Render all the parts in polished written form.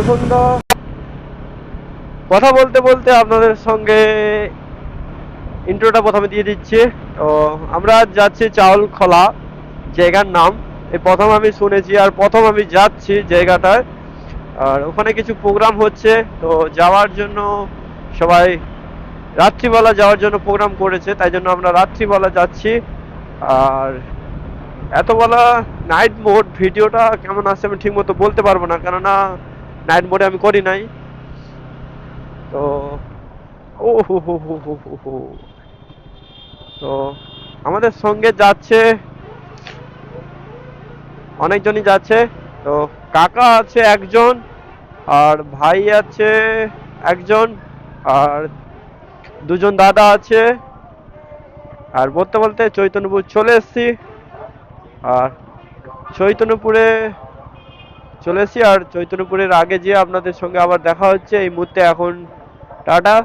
সন্ধ্যা। কথা বলতে বলতে আপনাদের সঙ্গে ইন্ট্রোটা প্রথমে দিয়ে দিচ্ছি। তো আমরা যাচ্ছি চাউলখোলা জায়গার নাম, এই প্রথম আমি শুনেছি আর প্রথম আমি যাচ্ছি জায়গাটায়। আর ওখানে কিছু প্রোগ্রাম হচ্ছে, তো যাওয়ার জন্য সবাই রাত্রিবেলা যাওয়ার জন্য প্রোগ্রাম করেছে, তাই জন্য আমরা রাত্রিবেলা যাচ্ছি। আর এতবেলা নাইট মোড ভিডিওটা কেমন আসছে আমি ঠিক মতো বলতে পারবো না, কেননা নাইট মোডে আমি করি নাই। তো ও হো হো হো হো হো হো। তো আমাদের সঙ্গে যাচ্ছে অনেকজনই যাচ্ছে। তো কাকা আছে একজন, আর ভাই আছে একজন, আর দুজন দাদা আছে। আর বলতে বলতে চৈতন্যপুর চলে এসেছি। আর চৈতন্যপুরে চলে এসেছি, আর চৈতন্যপুরের আগে যেয়ে আপনাদের সঙ্গে আবার দেখা হচ্ছে। এই মুহূর্তে এখন টাটা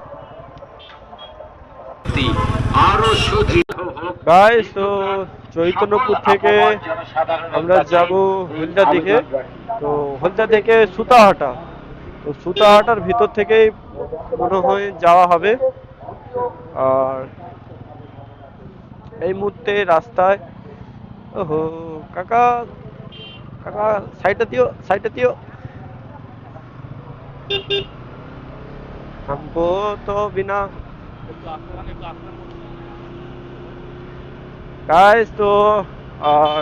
গাইস। তো চৈতন্যপুর থেকে আমরা যাব হলদিয়া দিকে। তো হলদিয়া থেকে সুতাহাটা, তো সুতাহাটার ভিতর থেকেই মনে হয় যাওয়া হবে। আর এই মুহূর্তে রাস্তায়, ওহো কাকা কাকা সাইডটা দিও, সাইডটা দিও। हमको तो बिना গাইস। তো আর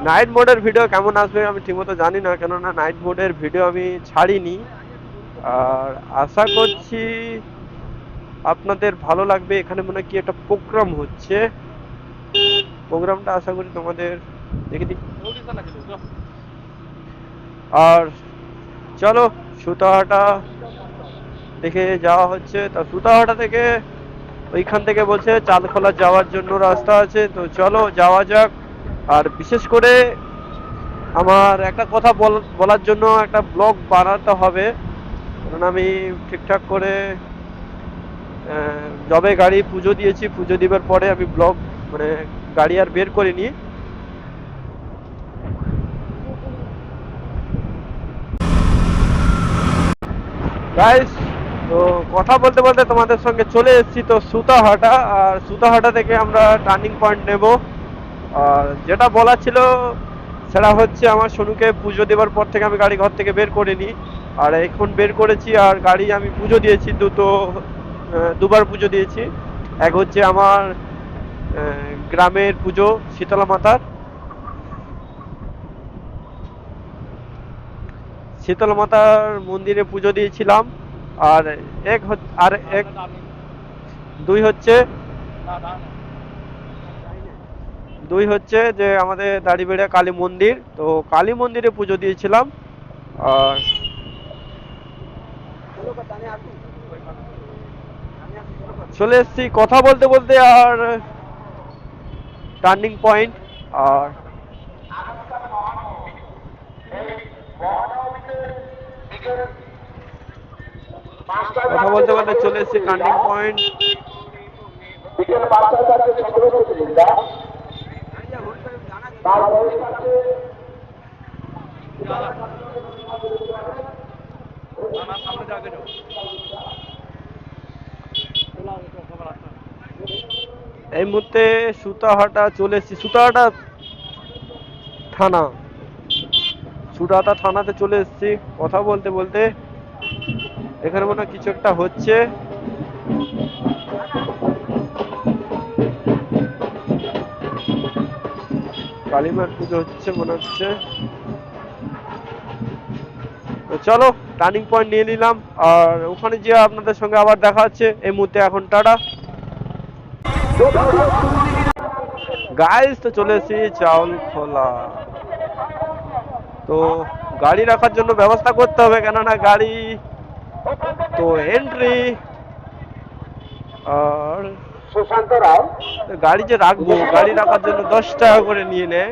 নাইট মোডের ভিডিও কেমন আসবে আমি ঠিকমতো জানি না, কেননা নাইট মোডের ভিডিও আমি ছাড়িনি। আর আশা করছি আপনাদের ভালো লাগবে। এখানে মনে হয় কি একটা প্রোগ্রাম হচ্ছে, প্রোগ্রামটা আশা করি তোমাদের দেখে দিই। আর চলো সুতাহাটা দেখে যাওয়া হচ্ছে। তা সুতাহাটা থেকে ওইখান থেকে বলছে চাঁদখোলা যাওয়ার জন্য রাস্তা আছে, তো চলো যাওয়া যাক। আর বিশেষ করে আমার একটা কথা বলার জন্য একটা ব্লগ বানাতে হবে, কারণ আমি ঠিকঠাক করে যবে গাড়ি পুজো দিয়েছি, পুজো দিবার পরে আমি ব্লগ মানে গাড়ি আর বের করিনি। গাইস, তো কথা বলতে বলতে তোমাদের সঙ্গে চলে এসেছি তো সুতাহাটা। আর সুতাহাটা থেকে আমরা টার্নিং পয়েন্ট নেব। আর যেটা বলা ছিল সেটা হচ্ছে আমার সোনুকে পুজো দেওয়ার পর থেকে আমি গাড়ি ঘর থেকে বের করিনি, আর এখন বের করেছি। আর গাড়ি আমি পুজো দিয়েছি দুবার পুজো দিয়েছি। এক হচ্ছে আমার গ্রামের পুজো শীতলা মাতার, শীতলা মাতার মন্দিরে পুজো দিয়েছিলাম। আর আর এক দুই হচ্ছে দুই হচ্ছে যে আমাদের দাড়িবেড়া কালী মন্দির, তো কালী মন্দিরে পুজো দিয়েছিলাম। আর চলে এসেছি কথা বলতে বলতে আর টার্নিং পয়েন্ট। আর কথা বলতে বলতে চলে এসেছি টার্নিং পয়েন্ট। এই মুহূর্তে সুতাহাটা চলে এসেছি, সুতাহাটা থানা, সুতাহাটা থানাতে চলে এসেছি। কথা বলতে বলতে এখানে মনে হয় কিছু একটা হচ্ছে। কালীমার পুজো হচ্ছে মনে হচ্ছে। তো চলো টার্নিং পয়েন্ট নিয়ে নিলাম, আর ওখানে গিয়ে আপনাদের সঙ্গে আবার দেখা হচ্ছে। এই মুহূর্তে এখন টাটা গাইস। তো চলে এসেছি চাউলখোলা। তো গাড়ি রাখার জন্য ব্যবস্থা করতে হবে, কেননা গাড়ি তো এন্ট্রি আর গাড়ি যে রাখবো, গাড়ি রাখার জন্য 10 টাকা করে নিয়ে নেয়।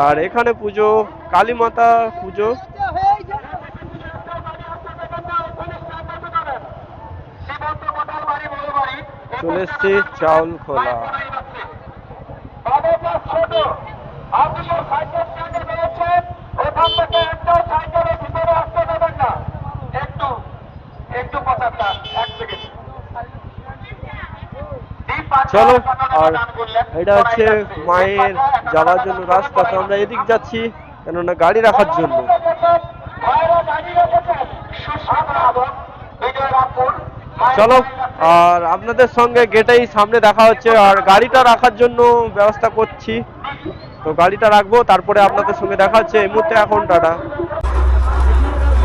আর এখানে পুজো কালী মাতা পুজো। চলে এসছি চাউলখোলা। আপনি সাইকেল স্ট্যান্ডে পেয়েছেন, ওখান থেকে একটা সাইকেলের ভিতরে চলো। আর এটা হচ্ছে মায়ের যাওয়ার জন্য রাস্তা, তো আমরা এদিক যাচ্ছি কেননা গাড়ি রাখার জন্য। চলো, আর আপনাদের সঙ্গে গেটেই সামনে দেখা হচ্ছে, আর গাড়িটা রাখার জন্য ব্যবস্থা করছি, তো গাড়িটা রাখবো তারপরে আপনাদের সঙ্গে দেখা হচ্ছে। এই মুহূর্তে এখন টাটা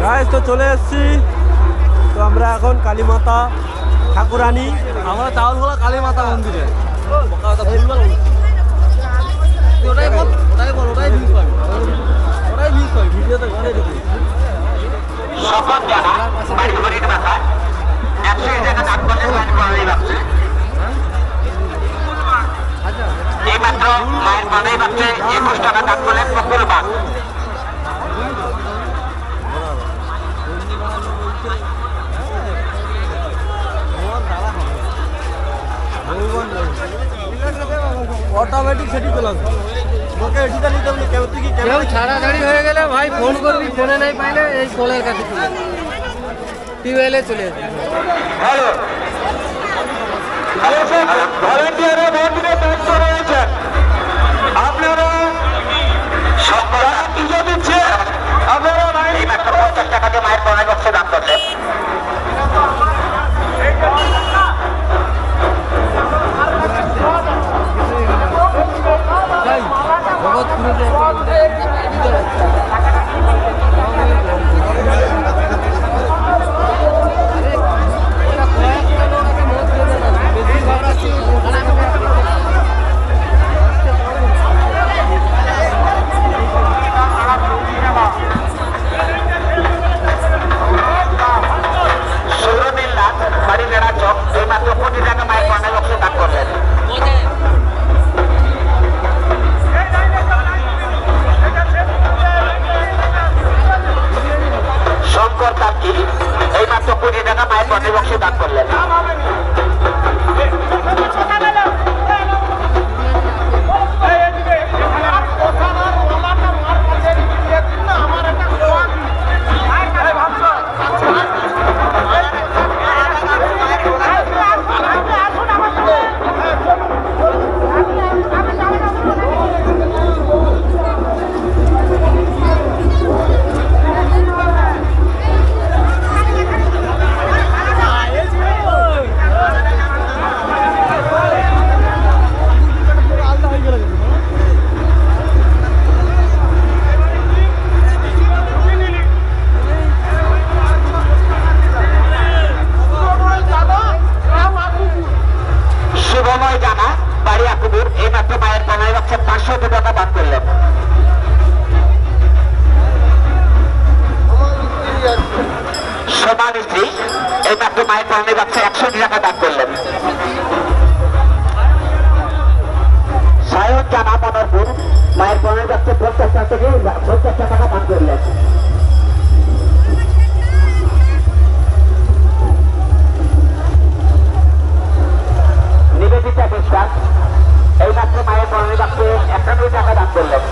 গাইস, তো চলে এসেছি। তো আমরা এখন কালীমাতা ঠাকুরানী, আমরা চাউলখোলা কালী মাতা মন্দিরে ভিডিওতে ঘরে ঢুকি। সকল জানা বাড়ি ঘড়ির মাথায় 100 টাকা দান করলে মায়ের পড়াই বাচ্চা। এই মাত্র মায়ের পড়াই বাচ্চা 21 টাকা দান করলেন মঙ্গলবার। অটোমেটিক সেটি চলে আসবে। ওকে এটিটা নিতে হবে, কেউ তুই কি কেউ ছাড়াছাড়ি হয়ে গেলে ভাই ফোন করবি, ফোনে নাই পাইলে এই কলের কাছে চলে টিউবওয়েলে চলে আসবে। হ্যালো হ্যালো স্যার, ভলান্টিয়ারে মন্দিরে ব্যস্ত রয়েছেন আপনারা, সকল পুজো দিচ্ছে আপনারা এই মাত্র 50 টাকা দিয়ে মায়ের পড়াই বাচ্চা দান করছেন। মায়ের পড়ানো বাচ্চা 100 টাকা দান করলেন। সায়ন জানা মনোরপুর মায়ের পড়ানো বাচ্চা 50 টাকা থেকে 50 টাকা দান করলেন। নিবেদিতা বিশ্বাস এই মাত্র মায়ের পড়ানো বাচ্চা 91 টাকা দান করলেন।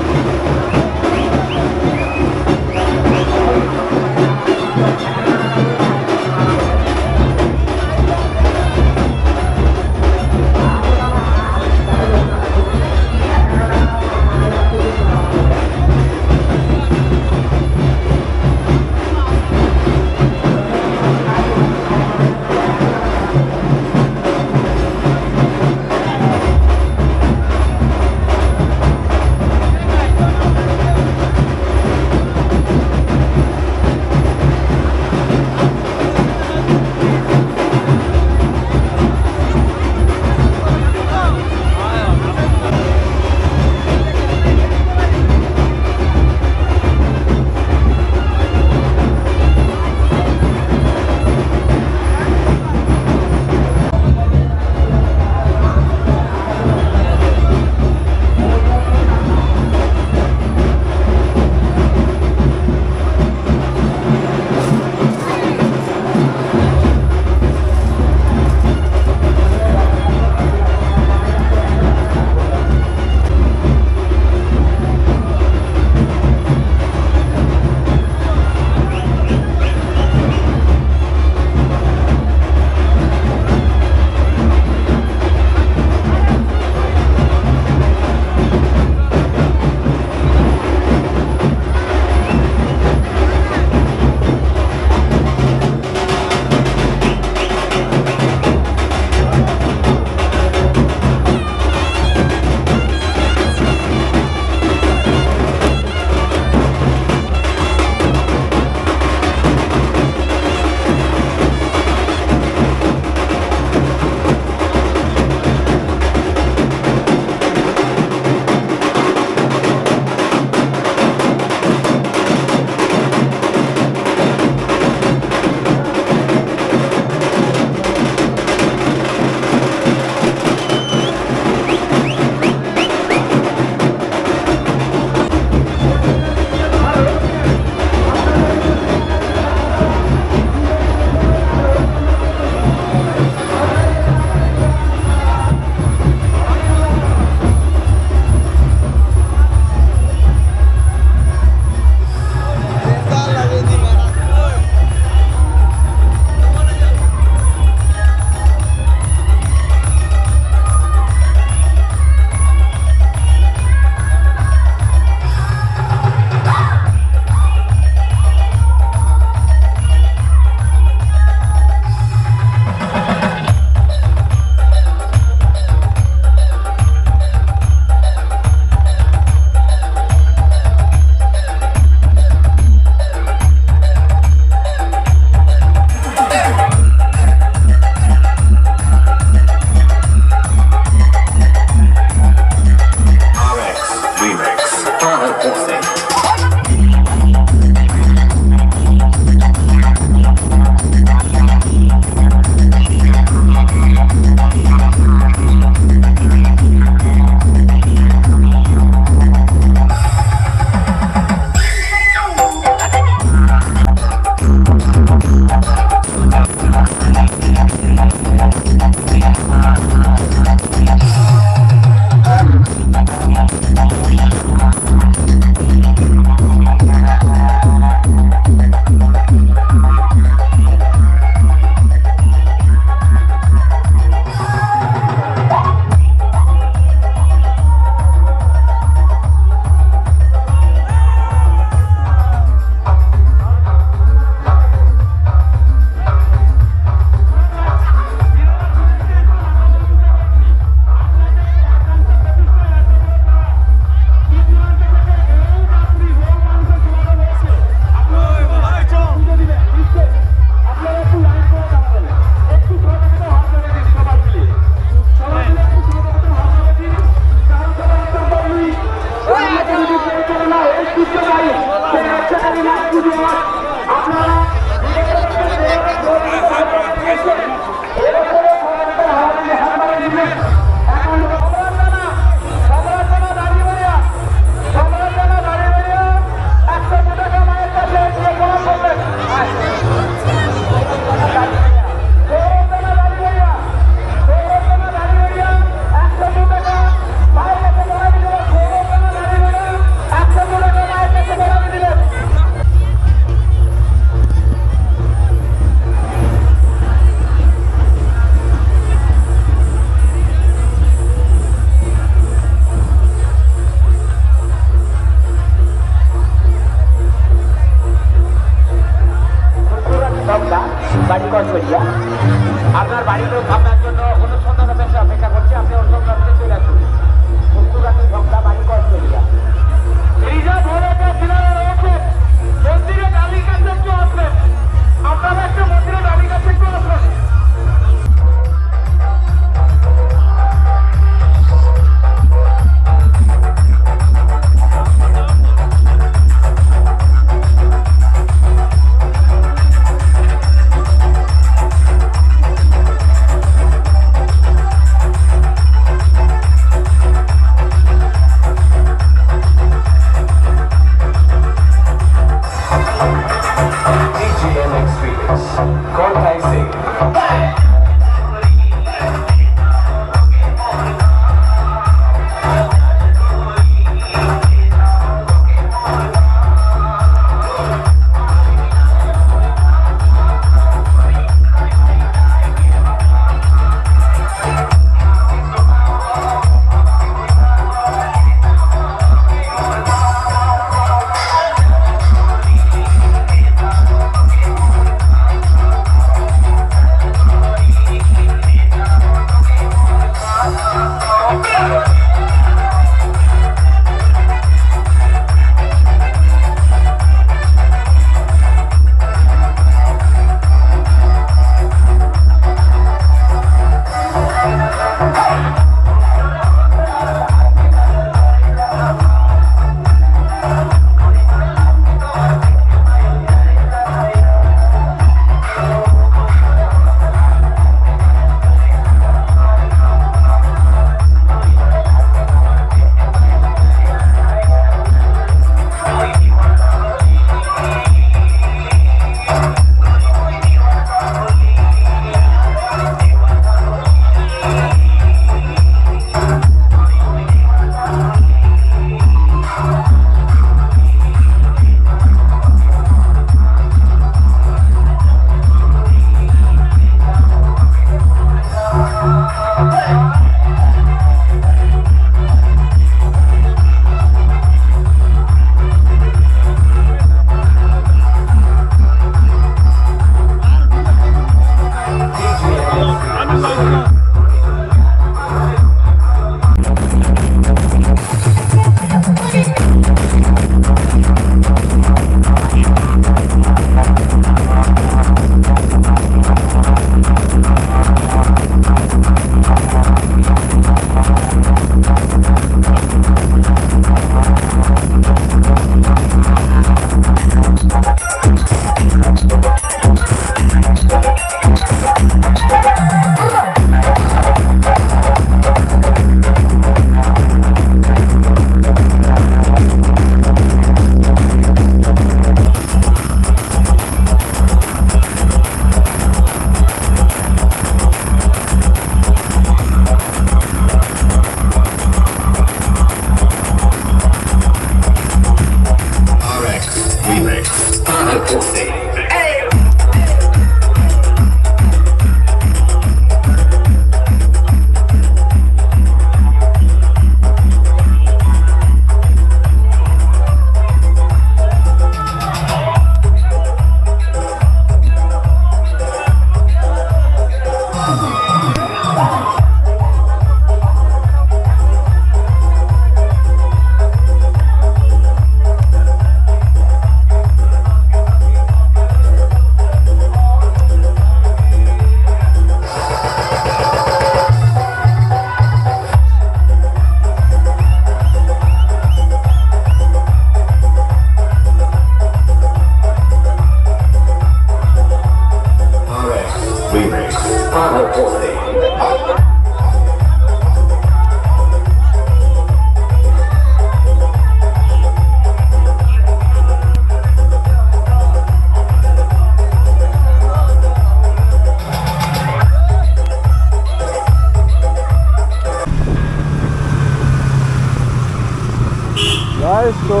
তো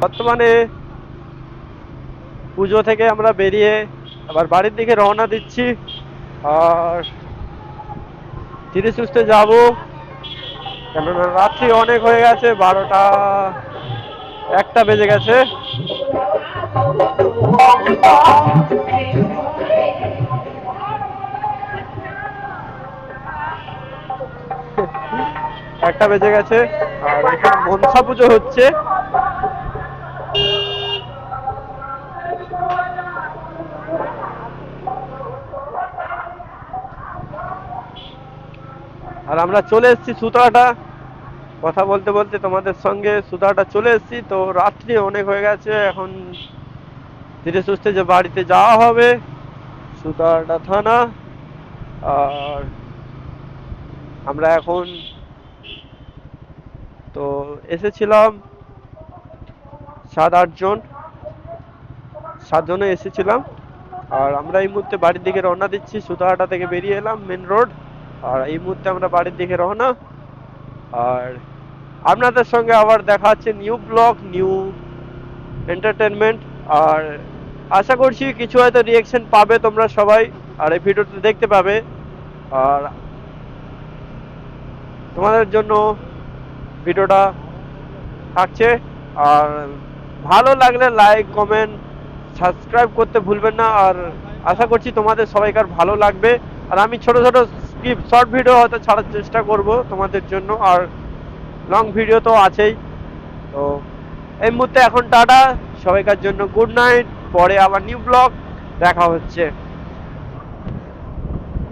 বর্তমানে পুজো থেকে আমরা বেরিয়ে আবার বাড়ির দিকে রওনা দিচ্ছি, আর ধীরে সুস্থে যাব, কেননা রাত্রি অনেক হয়ে গেছে, 12টা 1টা বেজে গেছে। একটা বেজে গেছে আর এখানে মনসা পুজো হচ্ছে। আর আমরা চলে এসেছি সুতাহাটা, কথা বলতে বলতে তোমাদের সঙ্গে সুতাহাটা চলে এসেছি। তো রাত্রি অনেক হয়ে গেছে, এখন ধীরে সুস্থে যে বাড়িতে যাওয়া হবে, সুতাহাটা থানা। আর আমরা এখন তো এসেছিলাম 7-8 জন, 7 জনে এসেছিলাম। আর আমরা এই মুহূর্তে বাড়ির দিকে রওনা দিচ্ছি, সুতাহাটা থেকে বেরিয়ে এলাম মেন রোড, আর এই মুহূর্তে আমরা বাড়ির দিকে রওনা। আর আপনাদের সঙ্গে আবার দেখা হচ্ছে নিউ ব্লগ, নিউ এন্টারটেনমেন্ট। আর আশা করছি কিছু হয়তো রিয়াকশন পাবে তোমরা সবাই, আর এই ভিডিওতে দেখতে পাবে। আর তোমাদের জন্য ভিডিওটা থাকছে, আর ভালো লাগলে লাইক, কমেন্ট, সাবস্ক্রাইব করতে ভুলবেন না। আর আশা করছি তোমাদের সবাইকার ভালো লাগবে। আর আমি ছোট ছোট স্ক্রিপ্ট, শর্ট ভিডিও হয়তো ছাড়ার চেষ্টা করব তোমাদের জন্য, আর লং ভিডিও তো আছেই। তো এই মুহূর্তে এখন টাটা, সবাইকার জন্য গুড নাইট, পরে আবার নিউ ব্লগ দেখা হচ্ছে।